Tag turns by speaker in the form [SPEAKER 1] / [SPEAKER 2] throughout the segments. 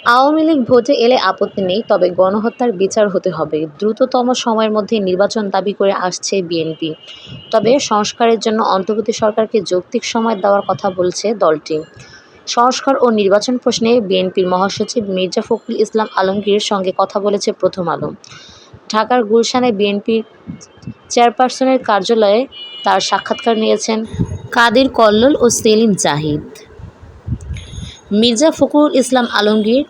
[SPEAKER 1] আওয়ামী লীগ ভোটে এলে আপত্তি নেই, তবে গণহত্যার বিচার হতে হবে। দ্রুততম সময়ের মধ্যে নির্বাচন দাবি করে আসছে বিএনপি। তবে সংস্কারের জন্য অন্তর্বর্তী সরকারকে যৌক্তিক সময় দেওয়ার কথা বলছে দলটি। সংস্কার ও নির্বাচন প্রশ্নে বিএনপির মহাসচিব মির্জা ফখরুল ইসলাম আলমগীরের সঙ্গে কথা বলেছে প্রথম আলো। ঢাকার গুলশানে বিএনপির চেয়ারপারসনের কার্যালয়ে তার সাক্ষাৎকার নিয়েছেন কাদের কল্লোল ও সেলিম জাহিদ। মির্জা ফখরুল ইসলাম আলমগীর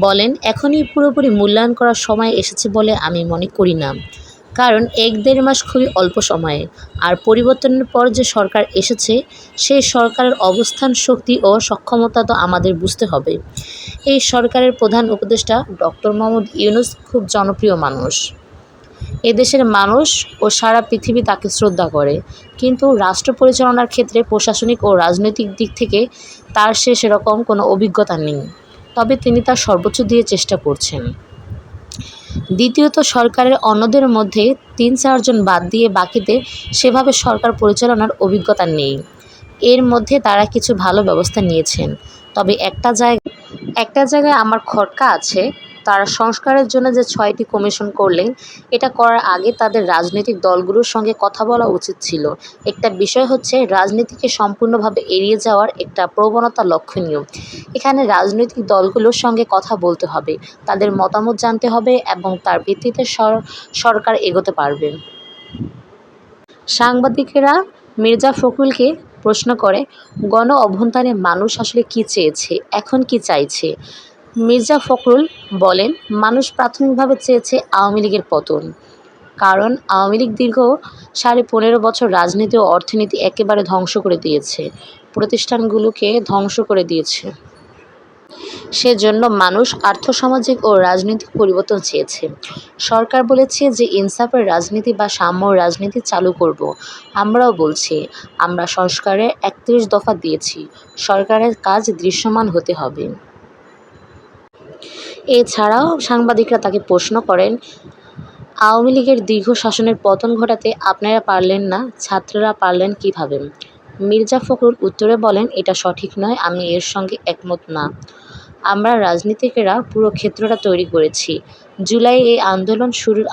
[SPEAKER 1] বলেন, এখনই পুরোপুরি মূল্যায়ন করার সময় এসেছে বলে আমি মনে করি না। কারণ ১-১.৫ মাস খুবই অল্প সময়ে। আর পরিবর্তনের পর যে সরকার এসেছে, সেই সরকারের অবস্থান, শক্তি ও সক্ষমতা তো আমাদের বুঝতে হবে। এই সরকারের প্রধান উপদেষ্টা ডক্টর মোহাম্মদ ইউনূস খুব জনপ্রিয় মানুষ। এদেশের মানুষ ও সারা পৃথিবী তাকে শ্রদ্ধা করে। কিন্তু রাষ্ট্র পরিচালনার ক্ষেত্রে প্রশাসনিক ও রাজনৈতিক দিক থেকে তার সেরকম কোনো অভিজ্ঞতা নেই। তবে তিনি তার সর্বোচ্চ দিয়ে চেষ্টা করছেন। দ্বিতীয়ত, সরকারের অন্যদের মধ্যে ৩-৪ জন বাদ দিয়ে বাকিদের সেভাবে সরকার পরিচালনার অভিজ্ঞতা নেই। এর মধ্যে তারা কিছু ভালো ব্যবস্থা নিয়েছেন। তবে একটা জায়গায় আমার খটকা আছে, তারা সংস্কারের জন্য যে ৬টি কমিশন করলেন, এটা করার আগে তাদের রাজনৈতিক দলগুলোর সঙ্গে কথা বলা উচিত ছিল। একটা বিষয় হচ্ছে, রাজনীতিকে সম্পূর্ণভাবে এড়িয়ে যাওয়ার একটা প্রবণতা লক্ষণীয়। এখানে রাজনৈতিক দলগুলোর সঙ্গে কথা বলতে হবে, তাদের মতামত জানতে হবে এবং তার ভিত্তিতে সরকার এগোতে পারবে। সাংবাদিকেরা মির্জা ফখরুলকে প্রশ্ন করে, গণ অভ্যুত্থানে মানুষ আসলে কী চেয়েছে, এখন কী চাইছে? মির্জা ফখরুল বলেন, মানুষ প্রাথমিকভাবে চেয়েছে আওয়ামী লীগের পতন। কারণ আওয়ামী লীগ দীর্ঘ ১৫.৫ বছর রাজনীতি ও অর্থনীতি একেবারে ধ্বংস করে দিয়েছে, প্রতিষ্ঠানগুলোকে ধ্বংস করে দিয়েছে। সেজন্য মানুষ আর্থসামাজিক ও রাজনৈতিক পরিবর্তন চেয়েছে। সরকার বলেছে যে ইনসাফের রাজনীতি বা সাম্য রাজনীতি চালু করব। আমরাও বলছি, আমরা সংস্কারের ৩১ দফা দিয়েছি। সরকারের কাজ দৃশ্যমান হতে হবে। এছাড়াও সাংবাদিকরা তাকে প্রশ্ন করেন, আওয়ামী লীগের দীর্ঘ শাসনের পতন ঘটাতে আপনারা পারলেন না, ছাত্ররা পারলেন কীভাবে? মির্জা ফখরুল উত্তরে বলেন, এটা সঠিক নয়, আমি এর সঙ্গে একমত না। আমরা রাজনীতিকেরা পুরো ক্ষেত্রটা তৈরি করেছি। জুলাই এই আন্দোলন শুরুর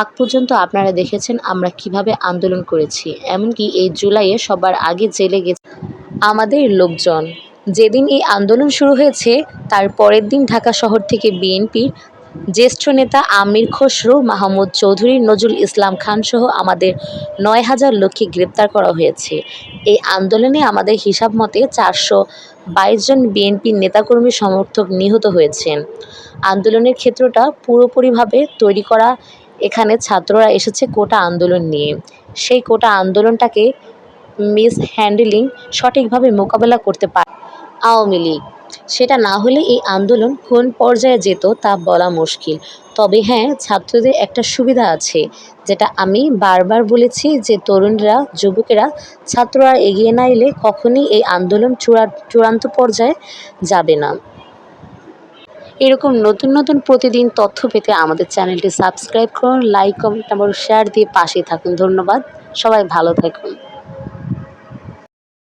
[SPEAKER 1] আগ পর্যন্ত আপনারা দেখেছেন আমরা কিভাবে আন্দোলন করেছি। এমনকি এই জুলাইয়ে সবার আগে জেলে গেছে আমাদের লোকজন। যেদিন এই আন্দোলন শুরু হয়েছে, তার পরের দিন ঢাকা শহর থেকে বিএনপির জ্যেষ্ঠ নেতা আমির খসরু মাহমুদ চৌধুরী, নজরুল ইসলাম খানসহ আমাদের ৯,০০০ লোককে গ্রেপ্তার করা হয়েছে। এই আন্দোলনে আমাদের হিসাব মতে ৪২২ জন বিএনপির নেতাকর্মী সমর্থক নিহত হয়েছেন। আন্দোলনের ক্ষেত্রটা পুরোপুরিভাবে তৈরি করা। এখানে ছাত্ররা এসেছে কোটা আন্দোলন নিয়ে। সেই কোটা আন্দোলনটাকে মিসহ্যান্ডলিং সঠিকভাবে মোকাবেলা করতে পারে আওয়ামী লীগ। সেটা না হলে এই আন্দোলন কোন পর্যায়ে যেত তা বলা মুশকিল। তবে হ্যাঁ, ছাত্রদের একটা সুবিধা আছে, যেটা আমি বারবার বলেছি, যে তরুণরা, যুবকেরা, ছাত্ররা এগিয়ে না এলে কখনই এই আন্দোলন চূড়ান্ত পর্যায়ে যাবে না। এরকম নতুন নতুন প্রতিদিন তথ্য পেতে আমাদের চ্যানেলটি সাবস্ক্রাইব করুন, লাইক, কমেন্ট এবং শেয়ার দিয়ে পাশেই থাকুন। ধন্যবাদ। সবাই ভালো থাকুন।